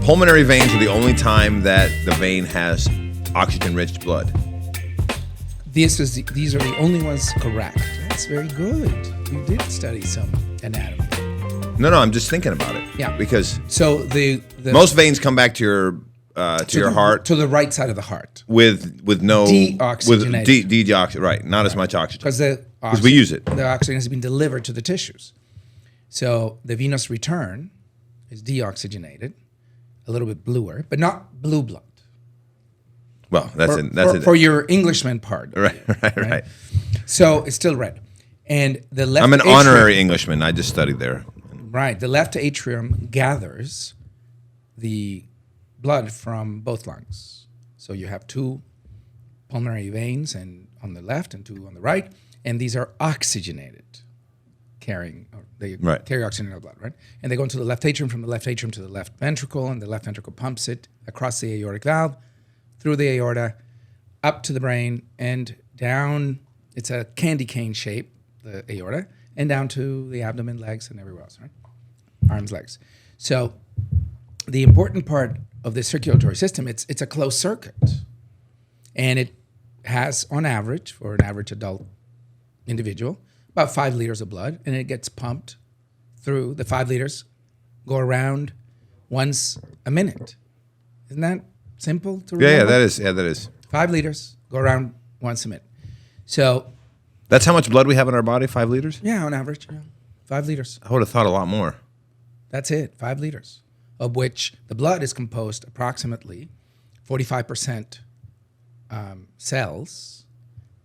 pulmonary veins are the only time that the vein has oxygen-rich blood. These are the only ones correct. That's very good. You did study some anatomy. No, I'm just thinking about it. Yeah. Because so the most veins come back to your heart to the right side of the heart with no deoxygenated. Right, not as much oxygen because we use it. The oxygen has been delivered to the tissues, so the venous return is deoxygenated, a little bit bluer, but not blue blood. Well, for your Englishman part. Right. So it's still red, and the left. I'm an honorary Englishman. I just studied there. Right, the left atrium gathers the blood from both lungs. So you have two pulmonary veins, and on the left and two on the right, and these are oxygenated, carry oxygenated blood, right? And they go into the left atrium, from the left atrium to the left ventricle, and the left ventricle pumps it across the aortic valve, through the aorta, up to the brain, and down. It's a candy cane shape, the aorta, and down to the abdomen, legs, and everywhere else, right? Arms, legs. So the important part of the circulatory system, it's a closed circuit. And it has, on average, for an average adult individual, about 5 liters of blood, and it gets pumped through. The 5 liters go around once a minute. Isn't that simple to remember? Yeah, that is. 5 liters go around once a minute. So that's how much blood we have in our body, 5 liters? Yeah, on average, 5 liters. I would have thought a lot more. That's it, 5 liters, of which the blood is composed approximately 45% cells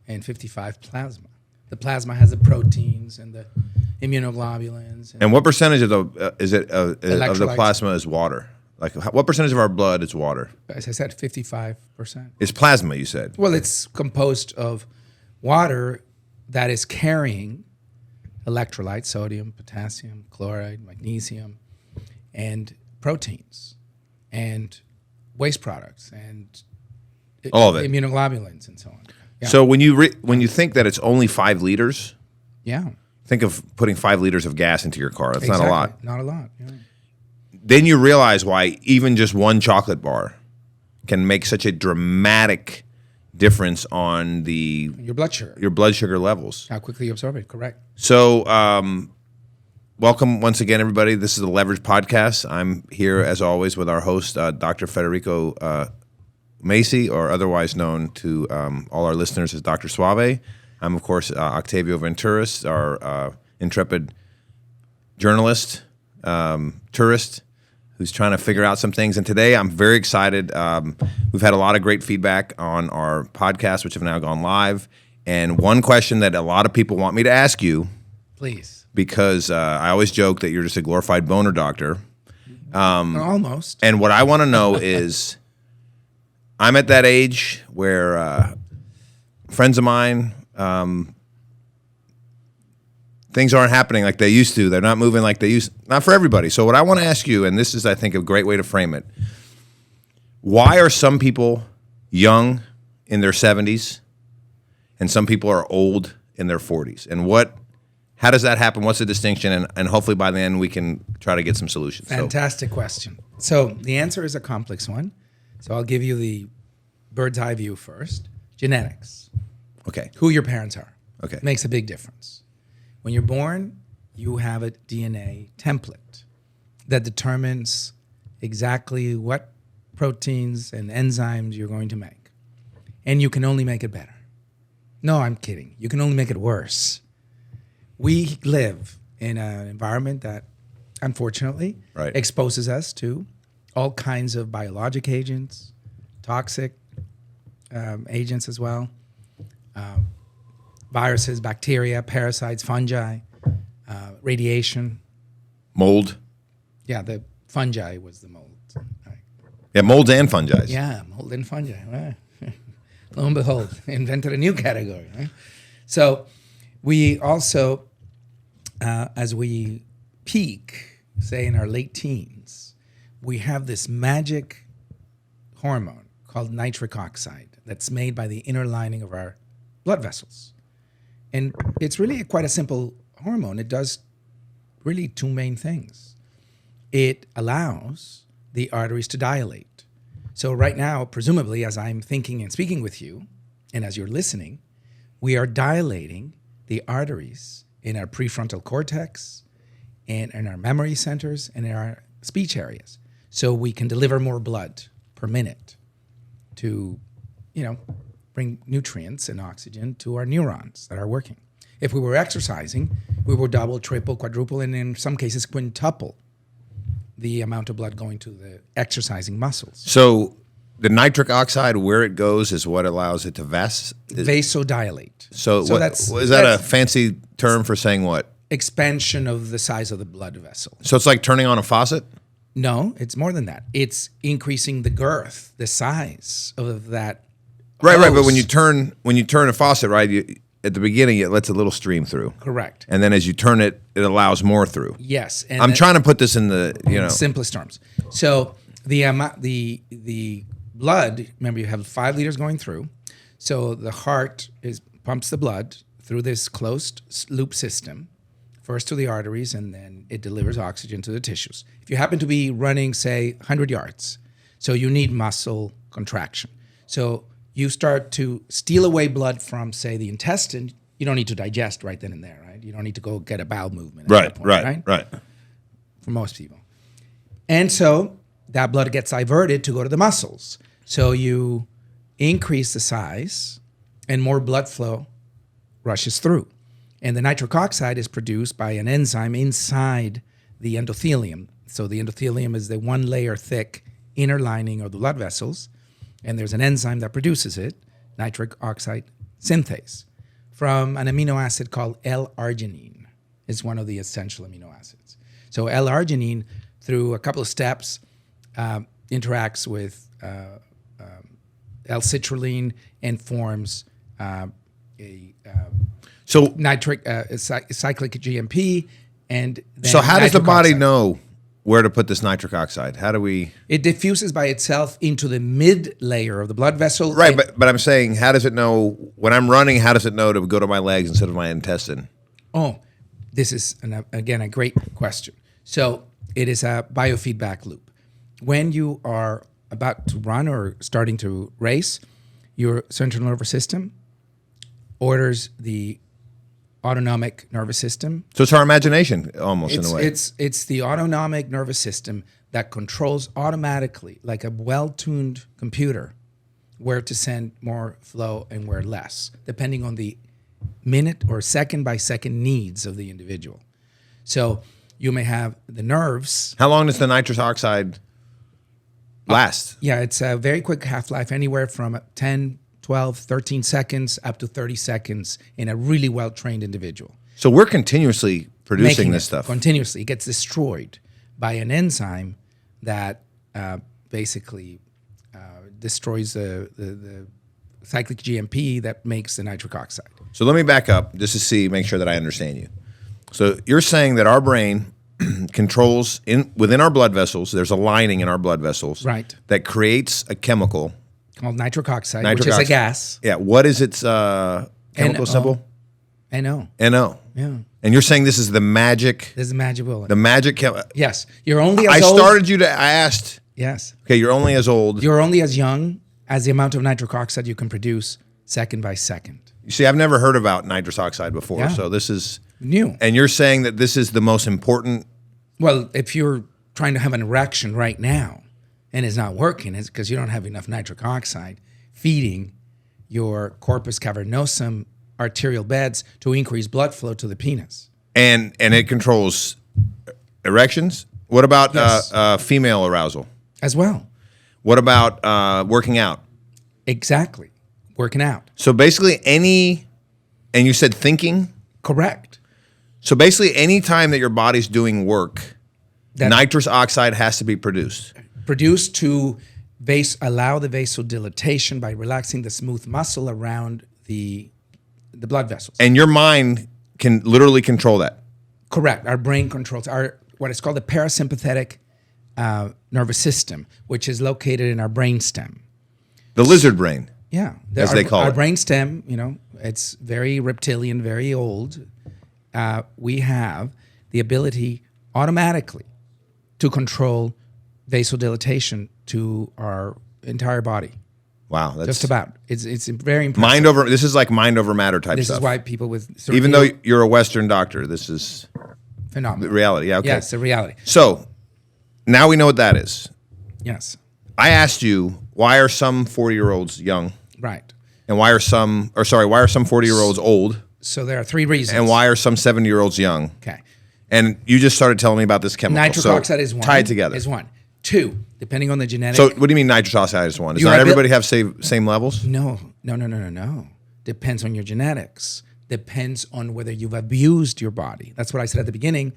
and 55 plasma. The plasma has the proteins and the immunoglobulins. And what percentage of the plasma is water? Like, what percentage of our blood is water? As I said, 55%. It's plasma, you said. Well, it's composed of water that is carrying electrolytes, sodium, potassium, chloride, magnesium, and proteins, and waste products, and all of it, immunoglobulins, and so on. Yeah. So when you think that it's only 5 liters, think of putting 5 liters of gas into your car. That's not a lot. Not a lot. Yeah. Then you realize why even just one chocolate bar can make such a dramatic difference on your blood sugar levels. How quickly you absorb it, correct. So welcome once again, everybody. This is the Leverage Podcast. I'm here, as always, with our host, Dr. Federico Macy, or otherwise known to all our listeners as Dr. Suave. I'm, of course, Octavio Venturis, our intrepid journalist, tourist, who's trying to figure out some things. And today I'm very excited. We've had a lot of great feedback on our podcast, which have now gone live. And one question that a lot of people want me to ask you, please, because I always joke that you're just a glorified boner doctor. Almost. And what I want to know is, I'm at that age where friends of mine, things aren't happening like they used to. They're not moving like they used. Not for everybody. So what I want to ask you, and this is, I think, a great way to frame it. Why are some people young in their 70s and some people are old in their 40s? And how does that happen? What's the distinction? And hopefully by the end we can try to get some solutions. Fantastic question. So the answer is a complex one. So I'll give you the bird's eye view first. Genetics. Okay. Who your parents are. Okay. Makes a big difference. When you're born, you have a DNA template that determines exactly what proteins and enzymes you're going to make. And you can only make it better. No, I'm kidding. You can only make it worse. We live in an environment that, unfortunately, exposes us to all kinds of biologic agents, toxic agents as well, viruses, bacteria, parasites, fungi, radiation. Mold. Yeah, the fungi was the mold. Right. Yeah, molds and fungi. Yeah, mold and fungi. Right. Lo and behold, invented a new category. Right? So we also, as we peak, say in our late teens, we have this magic hormone called nitric oxide that's made by the inner lining of our blood vessels. And it's really quite a simple hormone. It does really two main things. It allows the arteries to dilate. So right now, presumably, as I'm thinking and speaking with you, and as you're listening, we are dilating the arteries in our prefrontal cortex and in our memory centers and in our speech areas. So we can deliver more blood per minute to, bring nutrients and oxygen to our neurons that are working. If we were exercising, we would double, triple, quadruple, and in some cases quintuple the amount of blood going to the exercising muscles. So the nitric oxide, where it goes, is what allows it to Vasodilate. So what, that's is that a fancy term for saying what? Expansion of the size of the blood vessel. So it's like turning on a faucet? No, it's more than that. It's increasing the girth, the size of that. Right. But hose. when you turn a faucet, right, at the beginning it lets a little stream through. Correct. And then as you turn it, it allows more through. Yes. And I'm trying to put this in the simplest terms. So the blood, remember you have 5 liters going through. So the heart pumps the blood through this closed loop system, first to the arteries, and then it delivers oxygen to the tissues. If you happen to be running, say, 100 yards, so you need muscle contraction. So you start to steal away blood from, say, the intestine. You don't need to digest right then and there, right? You don't need to go get a bowel movement. At that point, right. For most people. And so that blood gets diverted to go to the muscles. So you increase the size and more blood flow rushes through. And the nitric oxide is produced by an enzyme inside the endothelium. So the endothelium is the 1 layer thick inner lining of the blood vessels. And there's an enzyme that produces it, nitric oxide synthase, from an amino acid called L-arginine. It's one of the essential amino acids. So L-arginine, through a couple of steps, interacts with L-citrulline and forms nitric cyclic GMP. And then so how does the body oxide. know where to put this nitric oxide? How do we? It diffuses by itself into the mid layer of the blood vessel. Right, but I'm saying, how does it know when I'm running? How does it know to go to my legs instead of my intestine? Oh, this is again a great question. So it is a biofeedback loop. When you are about to run or starting to race, your central nervous system orders the autonomic nervous system. So it's our imagination, almost, in a way. It's the autonomic nervous system that controls automatically, like a well-tuned computer, where to send more flow and where less, depending on the minute or second by second needs of the individual. So you may have the nerves. How long does the nitrous oxide last? Yeah, it's a very quick half-life, anywhere from 10, 12, 13 seconds up to 30 seconds in a really well-trained individual. So we're continuously producing Making this it stuff. Continuously. It gets destroyed by an enzyme that basically destroys the cyclic GMP that makes the nitric oxide. So let me back up just to see, make sure that I understand you. So you're saying that our brain controls within our blood vessels, there's a lining in our blood vessels, Right, that creates a chemical called nitric oxide, which is a gas. Yeah. What is its chemical symbol? NO. NO. Yeah. And you're saying this is the magic. This is magic bullet. The magic. Yes. You're only I as old. I asked. Yes. Okay, you're only as old. You're only as young as the amount of nitric oxide you can produce second by second. You see, I've never heard about nitrous oxide before, Yeah. so this is New. And you're saying that this is the most important. Well, if you're trying to have an erection right now and it's not working, it's because you don't have enough nitric oxide feeding your corpus cavernosum arterial beds to increase blood flow to the penis. And it controls erections. What about Yes. female arousal? As well. What about working out? Exactly. Working out. So basically and you said thinking? Correct. So basically any time that your body's doing work, nitrous oxide has to be produced. Produced to allow the vasodilatation by relaxing the smooth muscle around the blood vessels. And your mind can literally control that. Correct. Our brain controls what is called the parasympathetic nervous system, which is located in our brainstem. The lizard brain. Yeah. As they call it. Our brainstem, it's very reptilian, very old. We have the ability automatically to control vasodilatation to our entire body. Wow, that's Just about. It's very impressive. mind over. This is like mind over matter type This stuff. is why people with Even though you're a Western doctor, this is the phenomenal. reality. Yeah, okay. Yes, the reality. So now we know what that is. Yes, I asked you, why are some 40-year-olds young, right. and why are some 40-year-olds old, So there are three reasons. and why are some 70-year-olds young? Okay. And you just started telling me about this chemical. Nitric So oxide is one. Tie it together. Is one. Two, depending on the genetic. So what do you mean nitrous oxide is one? Does You not are everybody have same levels? No. Depends on your genetics. Depends on whether you've abused your body. That's what I said at the beginning.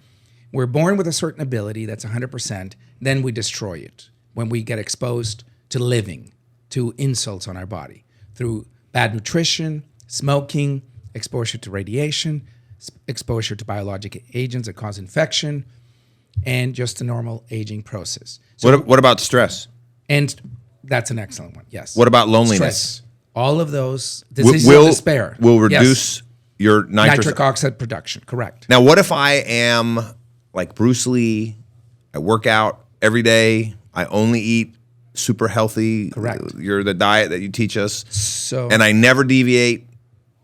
We're born with a certain ability that's 100%. Then we destroy it when we get exposed to living, to insults on our body through bad nutrition, smoking, exposure to radiation, exposure to biologic agents that cause infection, and just the normal aging process. So, What about stress? and that's an excellent one. Yes. What about loneliness? Stress. All of those diseases of despair Will Yes. reduce your nitric oxide production. Correct. Now, what if I am like Bruce Lee? I work out every day. I only eat super healthy. Correct. You're the diet that you teach us. So And I never deviate.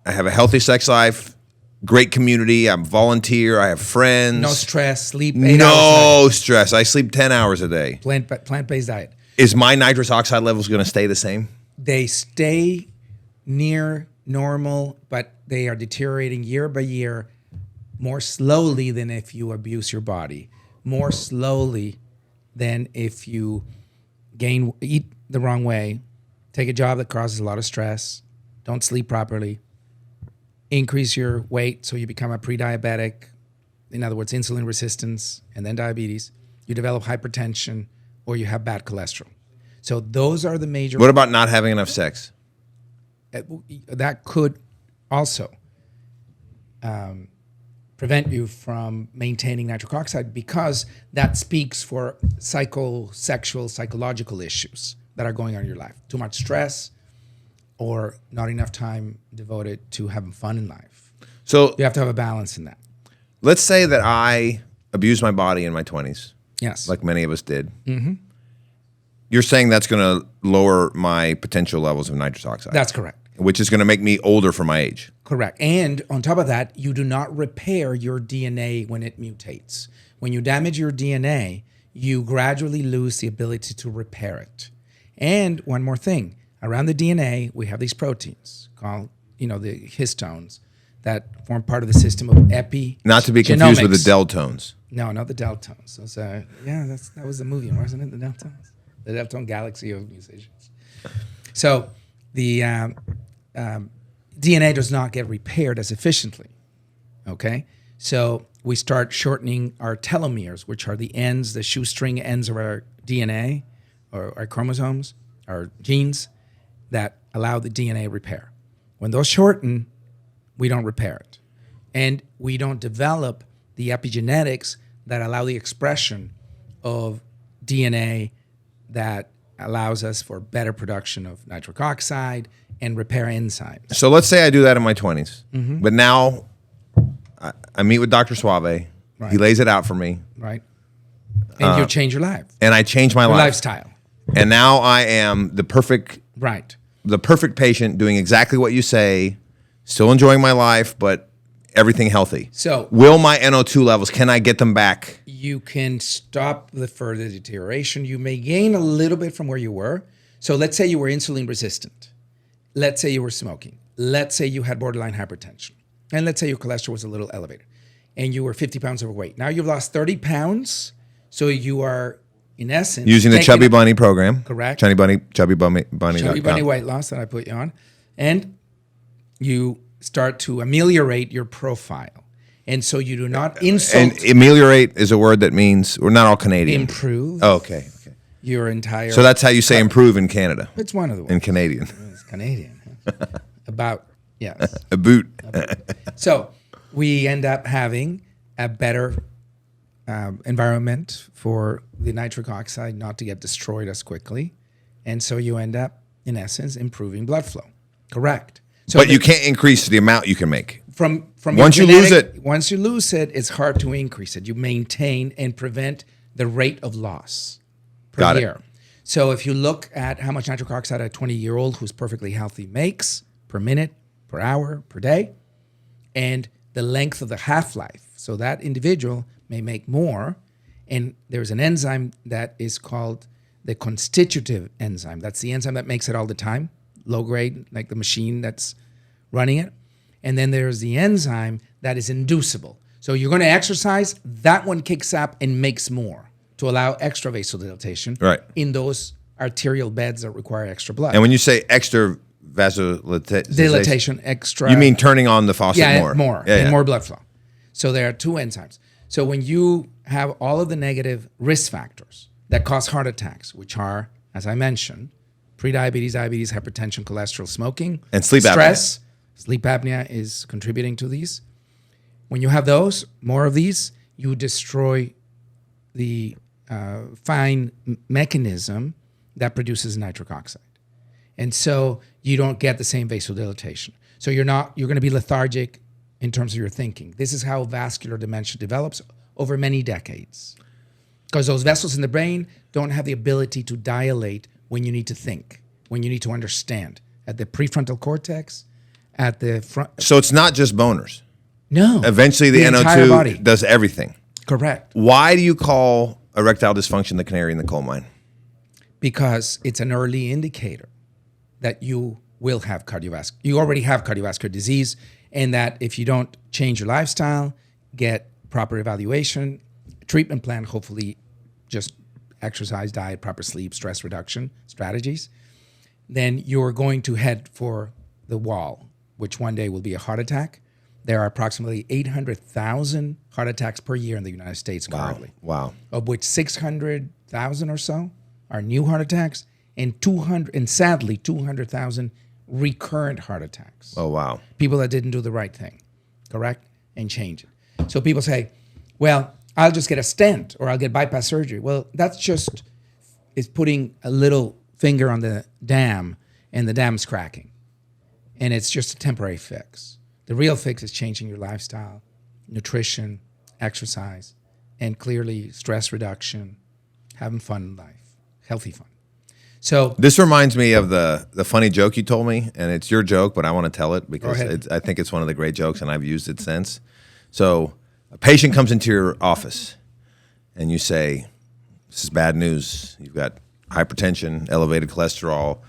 I have a healthy sex life, great community. I'm volunteer. I have friends. no stress, sleep 8 hours. No stress. I sleep 10 hours a day. Plant-based diet. Is my nitrous oxide levels going to stay the same? They stay near normal, but they are deteriorating year by year more slowly than if you abuse your body, more slowly than if you eat the wrong way, take a job that causes a lot of stress, don't sleep properly, increase your weight so you become a pre-diabetic, in other words, insulin resistance, and then diabetes, you develop hypertension, or you have bad cholesterol. So those are the major... What about not having enough sex? That could also prevent you from maintaining nitric oxide because that speaks for psychological issues that are going on in your life. Too much stress or not enough time devoted to having fun in life. So You have to have a balance in that. let's say that I abused my body in my 20s, Yes. like many of us did. Mm-hmm. You're saying that's going to lower my potential levels of nitrous oxide, That's correct. which is going to make me older for my age. Correct. And on top of that, you do not repair your DNA when it mutates. When you damage your DNA, you gradually lose the ability to repair it. And one more thing, around the DNA, we have these proteins called, the histones that form part of the system of epigenomics. Not to be confused with the deltones. No, not the Deltones. Those, that was the movie, wasn't it? The Deltones, the Deltone galaxy of musicians. So the DNA does not get repaired as efficiently. Okay, so we start shortening our telomeres, which are the ends, the shoestring ends of our DNA or our chromosomes, our genes that allow the DNA repair. When those shorten, we don't repair it, and we don't develop the epigenetics that allow the expression of DNA that allows us for better production of nitric oxide and repair enzymes. So let's say I do that in my 20s, Mm-hmm. but now I meet with Dr. Suave. Right. He lays it out for me, Right? And you change your life, and I change my your life. lifestyle. And now I am the perfect Right. patient, doing exactly what you say, still enjoying my life, but everything healthy. So Will my NO2 levels, can I get them back? you can stop the further deterioration. You may gain a little bit from where you were. So let's say you were insulin resistant. Let's say you were smoking. Let's say you had borderline hypertension. And let's say your cholesterol was a little elevated and you were 50 pounds overweight. Now you've lost 30 pounds. So you are, in essence, Using the taking Chubby Bunny program. Correct. Chubby Bunny. Chubby Bunny weight loss that I put you on. And you start to ameliorate your profile. And so you do not insult, And ameliorate is a word that means we're not all Canadian. improve Oh, okay. your entire... So that's how you say improve in Canada, It's one of the ones. in Canadian. It's Canadian. About, yes. A boot. So we end up having a better environment for the nitric oxide not to get destroyed as quickly. And so you end up, in essence, improving blood flow. Correct. So But you can't increase the amount you can make. from Once your you lose genetic- it- once you lose it, it's hard to increase it. You maintain and prevent the rate of loss. Got it. year. So if you look at how much nitric oxide a 20-year-old who's perfectly healthy makes per minute, per hour, per day, and the length of the half-life. So that individual may make more. And there's an enzyme that is called the constitutive enzyme. That's the enzyme that makes it all the time, low grade, like the machine that's running it. And then there's the enzyme that is inducible. So you're going to exercise, that one kicks up and makes more to allow extra vasodilatation in those arterial beds that require extra blood. And when you say extra vasodilatation, dilatation, extra. you mean turning on the faucet more? More, and more blood flow. So there are two enzymes. So when you have all of the negative risk factors that cause heart attacks, which are, as I mentioned, prediabetes, diabetes, hypertension, cholesterol, smoking, and sleep stress, sleep apnea is contributing to these. When you have those, more of these, you destroy the fine mechanism that produces nitric oxide. And so you don't get the same vasodilatation. So you're going to be lethargic in terms of your thinking. This is how vascular dementia develops over many decades. Because those vessels in the brain don't have the ability to dilate when you need to think, when you need to understand. At the prefrontal cortex, at the front. So it's not just boners. No. Eventually the entire NO2 body does everything. Correct. Why do you call erectile dysfunction the canary in the coal mine? Because it's an early indicator that you will have you already have cardiovascular disease, and that if you don't change your lifestyle, get proper evaluation, treatment plan, hopefully just exercise, diet, proper sleep, stress reduction strategies, then you're going to head for the wall, which one day will be a heart attack. There are approximately 800,000 heart attacks per year in the United States currently. Wow. Of which 600,000 or so are new heart attacks, and sadly 200,000 recurrent heart attacks. Oh, wow. People that didn't do the right thing, correct? And change it. So people say, well, I'll just get a stent or I'll get bypass surgery. Well, that's just is putting a little finger on the dam and the dam's cracking. And it's just a temporary fix. The real fix is changing your lifestyle, nutrition, exercise, and clearly stress reduction, having fun in life, healthy fun. So this reminds me of the funny joke you told me, and it's your joke, but I want to tell it because I think it's one of the great jokes, and I've used it since. So a patient comes into your office, and you say, "This is bad news. You've got hypertension, elevated cholesterol.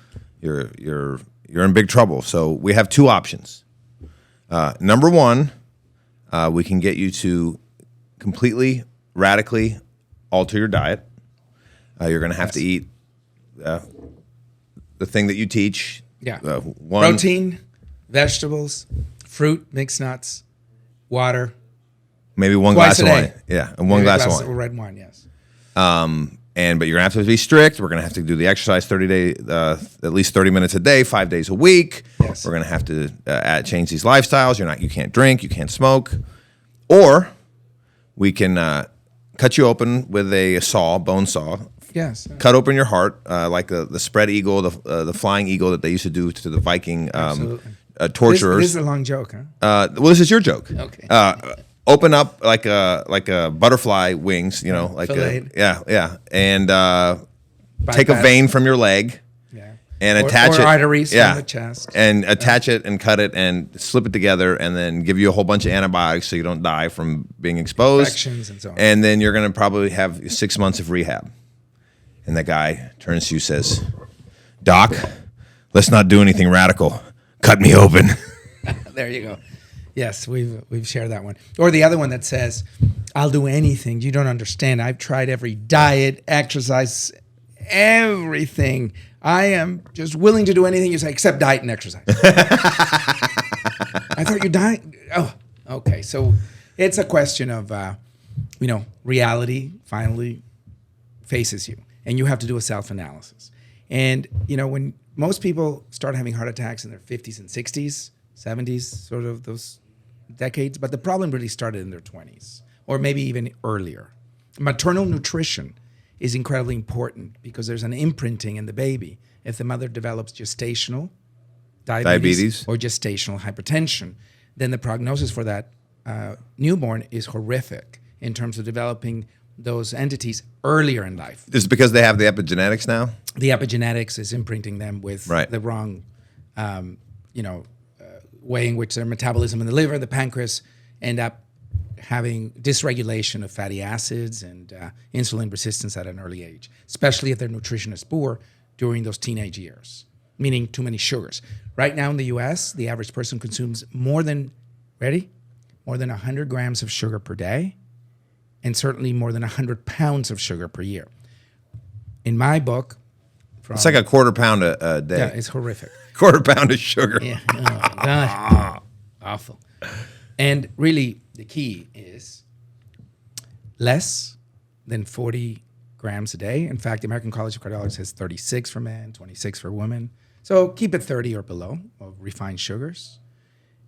You're in big trouble." So we have two options. Number one, we can get you to completely, radically alter your diet. You're going to have to eat the thing that you teach. Yeah. Protein, vegetables, fruit, mixed nuts, water. Maybe one glass of wine. Yeah, and one glass of wine. Red wine, yes. But you're going to have to be strict. We're going to have to do the exercise at least 30 minutes a day, 5 days a week. Yes. We're going to have to change these lifestyles. You can't drink, you can't smoke. Or we can cut you open with a bone saw. Yes. Cut open your heart, like the spread eagle, the flying eagle that they used to do to the Viking torturers. This is a long joke, huh? Well, this is your joke. Okay. Open up like a butterfly wings, Filleted. and take a vein from your leg, and attach it, arteries from the chest, and attach it and cut it and slip it together, and then give you a whole bunch of antibiotics so you don't die from being exposed. Infections and so on. And then you're going to probably have 6 months of rehab. And that guy turns to you, says, "Doc, let's not do anything radical. Cut me open." There you go. Yes, we've shared that one. Or the other one that says, "I'll do anything. You don't understand. I've tried every diet, exercise, everything. I am just willing to do anything you say except diet and exercise." I thought you diet. Oh, okay. So it's a question of, reality finally faces you, and you have to do a self-analysis. And, when most people start having heart attacks in their 50s and 60s, 70s, sort of those decades, but the problem really started in their 20s or maybe even earlier. Maternal nutrition is incredibly important because there's an imprinting in the baby. If the mother develops gestational diabetes or gestational hypertension, then the prognosis for that newborn is horrific in terms of developing those entities earlier in life. Is it because they have the epigenetics now? The epigenetics is imprinting them with Right. the wrong, way in which their metabolism in the liver, the pancreas, end up having dysregulation of fatty acids and insulin resistance at an early age, especially if their nutrition is poor during those teenage years, meaning too many sugars. Right now in the U.S., the average person consumes more than 100 grams of sugar per day, and certainly more than 100 pounds of sugar per year. In my book, It's like a quarter pound a day. yeah, it's horrific. Quarter pound of sugar. Yeah. Oh my gosh. Awful. And really, the key is less than 40 grams a day. In fact, the American College of Cardiology says 36 for men, 26 for women. So keep it 30 or below of refined sugars,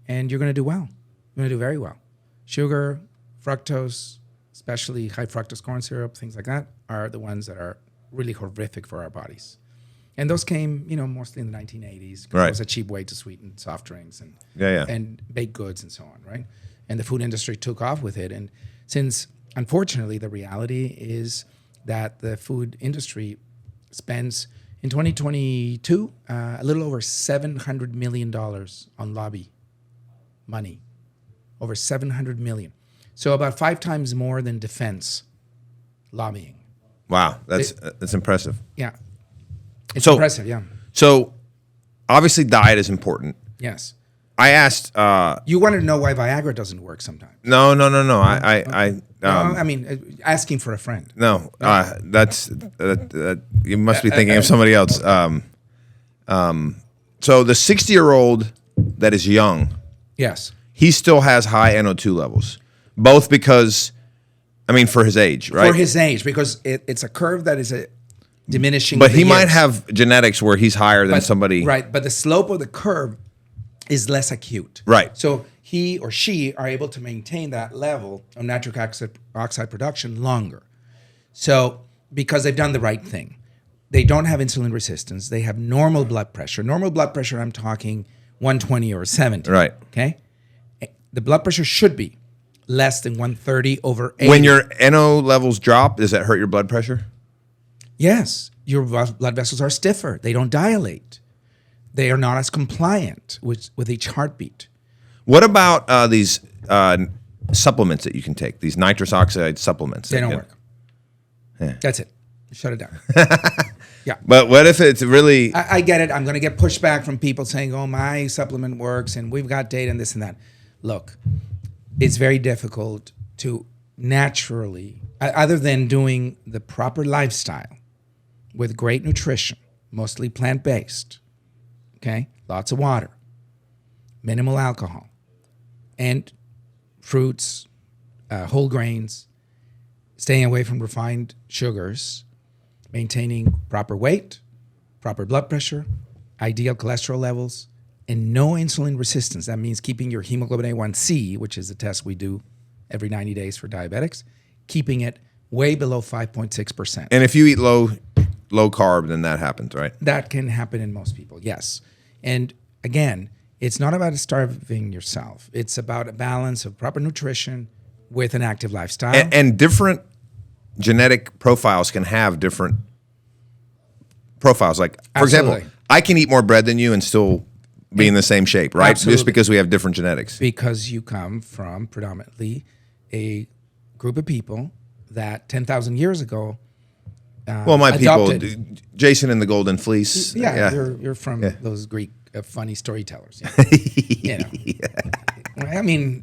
and you're going to do well. You're going to do very well. Sugar, fructose, especially high fructose corn syrup, things like that, are the ones that are really horrific for our bodies. And those came, mostly in the 1980s because Right. it was a cheap way to sweeten soft drinks and Yeah. and baked goods and so on, right? And the food industry took off with it. And since, unfortunately, the reality is that the food industry spends, in 2022, a little over $700 million on lobby money. Over $700 million. So about 5 times more than defense lobbying. Wow, that's impressive. Yeah. It's So- impressive, yeah. So, obviously, diet is important. Yes. I asked. You wanted to know why Viagra doesn't work sometimes. No. Asking for a friend. No, that's you must be thinking of somebody else. So the 60-year-old that is young, Yes. he still has high NO2 levels, both because, for his age, right? For his age, because it's a curve that is diminishing. But with the he might years. have genetics where he's higher than somebody. Right, but the slope of the curve is less acute. Right. So he or she are able to maintain that level of nitric oxide production longer. So because they've done the right thing. They don't have insulin resistance. They have normal blood pressure. Normal blood pressure, I'm talking 120 or 70. Right. Okay? The blood pressure should be less than 130 over 80. When your NO levels drop, does that hurt your blood pressure? Yes, your blood vessels are stiffer. They don't dilate. They are not as compliant with each heartbeat. What about these supplements that you can take? These nitrous oxide supplements. They don't work. Yeah. That's it. Shut it down. Yeah. But what if it's really? I get it. I'm going to get pushback from people saying, oh, my supplement works and we've got data and this and that. Look, it's very difficult to naturally, other than doing the proper lifestyle with great nutrition, mostly plant-based, okay, lots of water, minimal alcohol, and fruits, whole grains, staying away from refined sugars, maintaining proper weight, proper blood pressure, ideal cholesterol levels, and no insulin resistance. That means keeping your hemoglobin A1C, which is the test we do every 90 days for diabetics, keeping it way below 5.6%. And if you eat low carb, then that happens, right? That can happen in most people, yes. And again, it's not about starving yourself. It's about a balance of proper nutrition with an active lifestyle. And different genetic profiles can have different profiles. Like, for Absolutely. example, I can eat more bread than you and still be in the same shape, right? Absolutely. Just because we have different genetics. Because you come from predominantly a group of people that 10,000 years ago Well, my adopted. people, Jason and the Golden Fleece. Yeah. You're from those Greek funny storytellers. You know. I mean,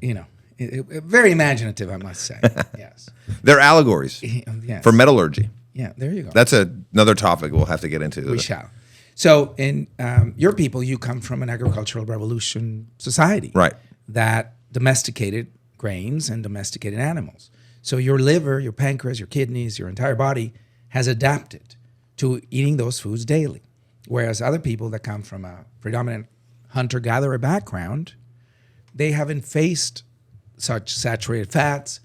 very imaginative, I must say. Yes. They're allegories Yes. for metallurgy. Yeah, there you go. That's another topic we'll have to get into. We shall. So in your people, you come from an agricultural revolution society. Right. That domesticated grains and domesticated animals. So your liver, your pancreas, your kidneys, your entire body has adapted to eating those foods daily. Whereas other people that come from a predominant hunter-gatherer background, they haven't faced such saturated fats,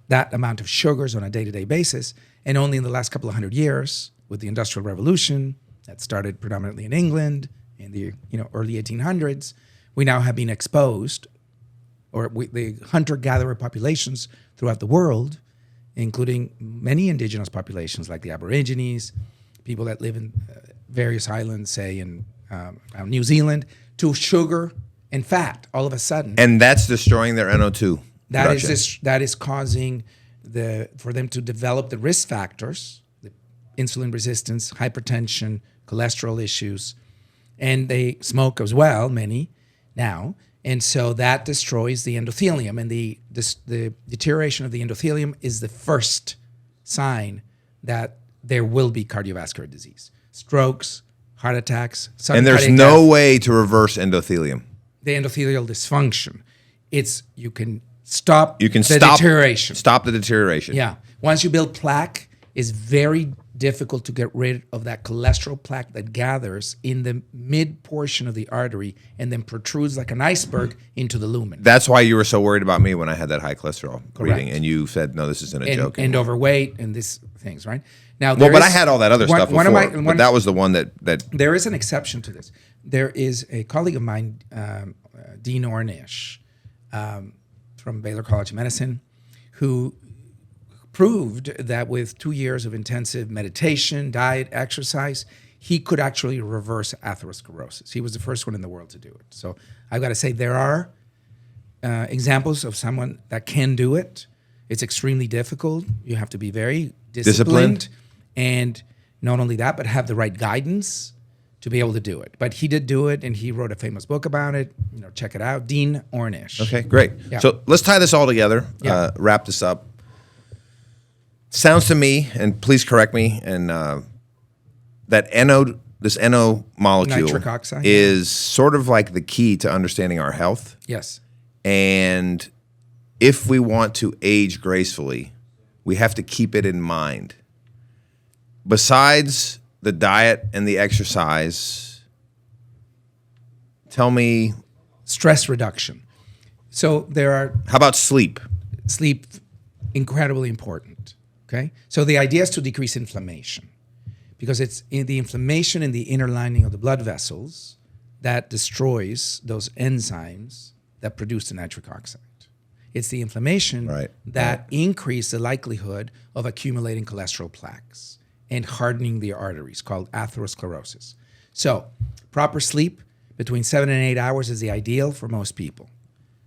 that amount of sugars on a day-to-day basis, and only in the last couple of 100 years, with the Industrial Revolution that started predominantly in England in the early 1800s, we now have been exposed, the hunter-gatherer populations throughout the world including many indigenous populations like the Aborigines, people that live in various islands, say in New Zealand, to sugar and fat all of a sudden. And that's destroying their NO2 production. That is causing for them to develop the risk factors, the insulin resistance, hypertension, cholesterol issues, and they smoke as well, many now. And so that destroys the endothelium, and the deterioration of the endothelium is the first sign that there will be cardiovascular disease, strokes, heart attacks. And there's no way to reverse endothelium. The endothelial dysfunction. You can stop the deterioration. Stop the deterioration. Yeah. Once you build plaque, it's very difficult to get rid of that cholesterol plaque that gathers in the mid portion of the artery and then protrudes like an iceberg into the lumen. That's why you were so worried about me when I had that high cholesterol reading, and you said, no, this isn't a joke. And overweight and these things, right? Now, but I had all that other stuff before, but that was the one that... There is an exception to this. There is a colleague of mine, Dean Ornish, from Baylor College of Medicine, who proved that with 2 years of intensive meditation, diet, exercise, he could actually reverse atherosclerosis. He was the first one in the world to do it. So I've got to say there are examples of someone that can do it. It's extremely difficult. You have to be very disciplined. And not only that, but have the right guidance to be able to do it. But he did do it, and he wrote a famous book about it. Check it out, Dean Ornish. Okay, great. Yeah. So let's tie this all together, wrap this up. Sounds to me, and please correct me, and that this NO molecule nitric oxide is sort of like the key to understanding our health. Yes. And if we want to age gracefully, we have to keep it in mind. Besides the diet and the exercise, tell me... Stress reduction. So there are... How about sleep? Sleep, incredibly important. Okay? So the idea is to decrease inflammation, because it's in the inflammation in the inner lining of the blood vessels that destroys those enzymes that produce the nitric oxide. It's the inflammation that increase the likelihood of accumulating cholesterol plaques and hardening the arteries, called atherosclerosis. So proper sleep between 7 and 8 hours is the ideal for most people.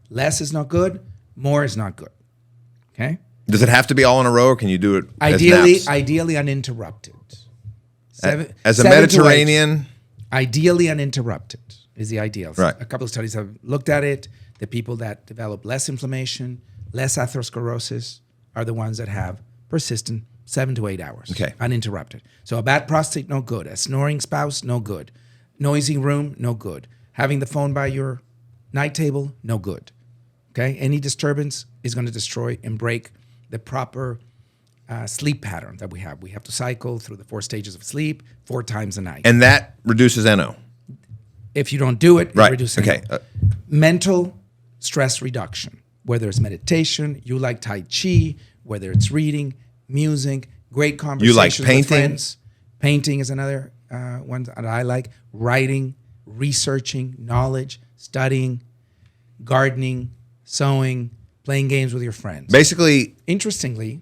Less is not good, more is not good. Okay? Does it have to be all in a row, or can you do it ideally uninterrupted? As a Mediterranean? Ideally uninterrupted is the ideal. Right. A couple of studies have looked at it. The people that develop less inflammation, less atherosclerosis, are the ones that have persistent 7 to 8 hours, uninterrupted. So a bad prostate, no good. A snoring spouse, no good. Noisy room, no good. Having the phone by your night table, no good. Okay? Any disturbance is going to destroy and break the proper sleep pattern that we have. We have to cycle through the 4 stages of sleep 4 times a night. And that reduces NO. If you don't do it, it reduces NO. Okay. Mental stress reduction, whether it's meditation, you like Tai Chi, whether it's reading, music, great conversations you like painting? with friends. Painting is another one that I like. Writing, researching, knowledge, studying, gardening, sewing, playing games with your friends. Basically, interestingly,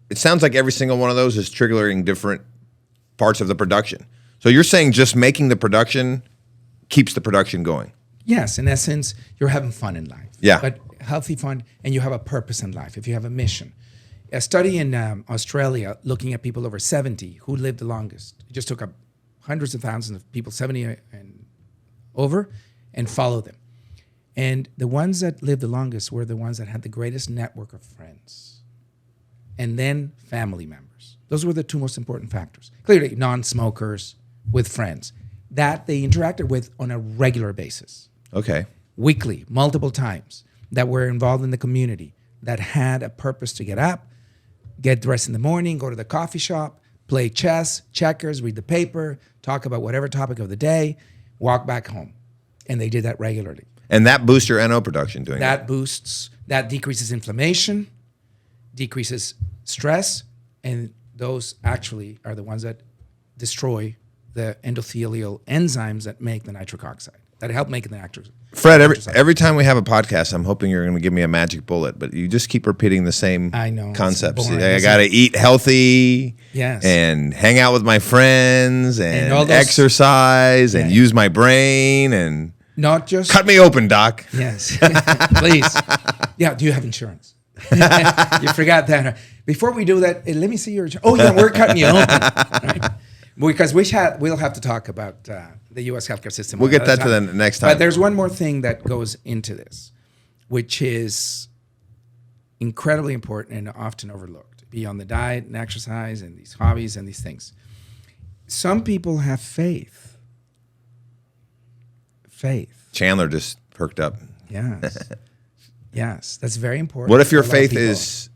it sounds like every single one of those is triggering different parts of the production. So you're saying just making the production keeps the production going? Yes, in essence, you're having fun in life. Yeah. But healthy fun, and you have a purpose in life, if you have a mission. A study in Australia looking at people over 70 who lived the longest. It just took up hundreds of thousands of people, 70 and over, and followed them. And the ones that lived the longest were the ones that had the greatest network of friends. And then family members. Those were the 2 most important factors. Clearly, non-smokers with friends that they interacted with on a regular basis. Okay. Weekly, multiple times, that were involved in the community, that had a purpose to get up, get dressed in the morning, go to the coffee shop, play chess, checkers, read the paper, talk about whatever topic of the day, walk back home. And they did that regularly. And that boosts your NO production doing that? That decreases inflammation, decreases stress, and those actually are the ones that destroy the endothelial enzymes that make the nitric oxide. that help make the actors. Fred, every time we have a podcast, I'm hoping you're going to give me a magic bullet, but you just keep repeating the same concepts. I got to eat healthy, and hang out with my friends, and all those, exercise, and use my brain, and not just cut me open, Doc. Yes, please. Yeah, do you have insurance? You forgot that. Before we do that, let me see your. Oh yeah, we're cutting you open, right? Because we'll have to talk about the U.S. healthcare system. We'll get that to the next time. But there's one more thing that goes into this, which is incredibly important and often overlooked, beyond the diet and exercise and these hobbies and these things. Some people have faith. Chandler just perked up. Yes. Yes, that's very important. What if your faith is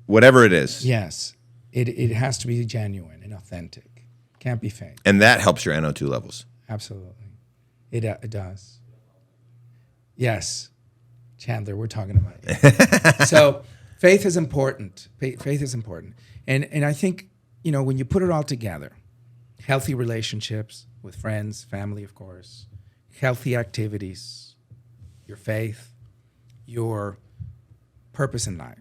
whatever it is? Yes. It has to be genuine and authentic. Can't be fake. And that helps your NO2 levels. Absolutely. It does. Yes. Chandler, we're talking about you. So faith is important. Faith is important. And I think, when you put it all together, healthy relationships with friends, family, of course, healthy activities, your faith, your purpose in life,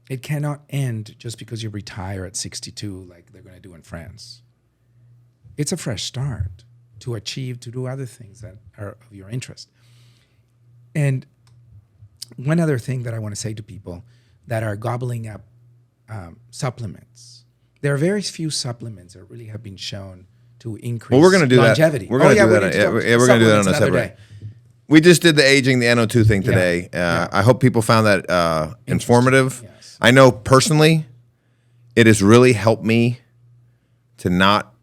it cannot end just because you retire at 62 like they're going to do in France. It's a fresh start to do other things that are of your interest. And one other thing that I want to say to people that are gobbling up supplements, there are very few supplements that really have been shown to increase we're going to do longevity. We're going to do that. We're going to do that on a separate day. We just did the aging, the NO2 thing today. I hope people found that informative. Yes. I know personally, it has really helped me to not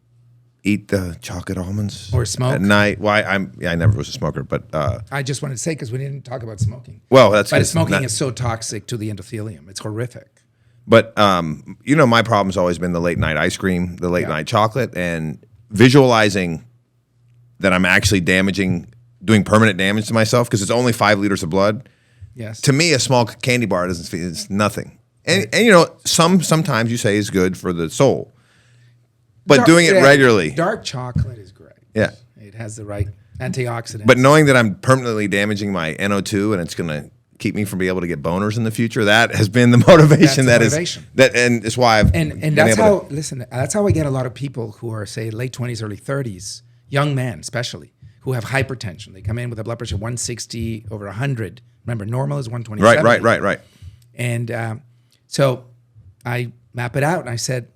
eat the chocolate almonds or smoke at night. Well, I never was a smoker, but I just wanted to say because we didn't talk about smoking. Well, but smoking is so toxic to the endothelium; it's horrific. But my problem's always been the late night ice cream, the late night chocolate, and visualizing that I'm actually doing permanent damage to myself because it's only 5 liters of blood. Yes. To me, a small candy bar is nothing. And sometimes you say is good for the soul. But doing it regularly. Dark chocolate is great. Yeah. It has the right antioxidants. But knowing that I'm permanently damaging my NO2 and it's going to keep me from being able to get boners in the future, that has been the motivation. And it's why I've and that's how that's how I get a lot of people who are, say, late 20s, early 30s, young men especially, who have hypertension. They come in with a blood pressure 160 over 100. Remember, normal is 127. Right. And so I map it out, and I said,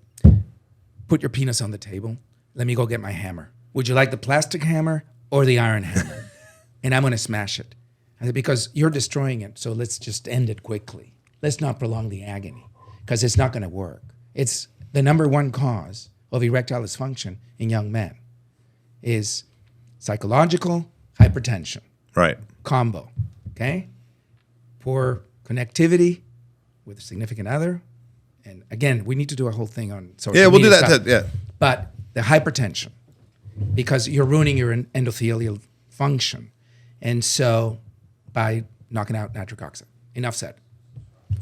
put your penis on the table. Let me go get my hammer. Would you like the plastic hammer or the iron hammer? And I'm going to smash it. I said, because you're destroying it, so let's just end it quickly. Let's not prolong the agony, because it's not going to work. It's the number one cause of erectile dysfunction in young men is psychological hypertension. Right. Combo. Okay? Poor connectivity with a significant other. And again, we need to do a whole thing on social media. Yeah, we'll do that. Yeah. But the hypertension, because you're ruining your endothelial function. And so by knocking out nitric oxide. Enough said.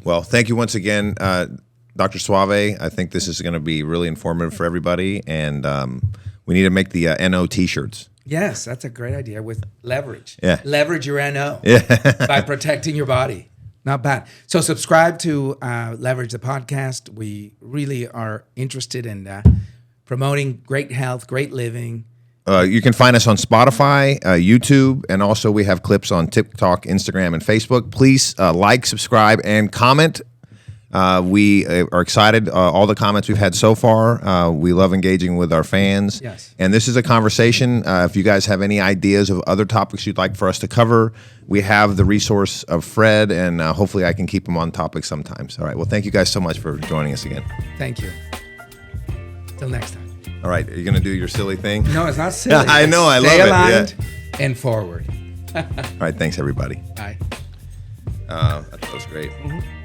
Well, thank you once again, Dr. Suave. I think this is going to be really informative for everybody. And we need to make the NO T-shirts. Yes, that's a great idea with leverage. Yeah. Leverage your NO by protecting your body. Not bad. So subscribe to Leverage the Podcast. We really are interested in promoting great health, great living. You can find us on Spotify, YouTube, and also we have clips on TikTok, Instagram, and Facebook. Please like, subscribe, and comment. We are excited. All the comments we've had so far. We love engaging with our fans. Yes. And this is a conversation. If you guys have any ideas of other topics you'd like for us to cover, we have the resource of Fred, and hopefully I can keep him on topic sometimes. All right. Well, thank you guys so much for joining us again. Thank you. Till next time. All right. Are you going to do your silly thing? No, it's not silly. I know. I love it. Stay aligned and forward. All right. Thanks, everybody. Bye. That was great. Mm-hmm.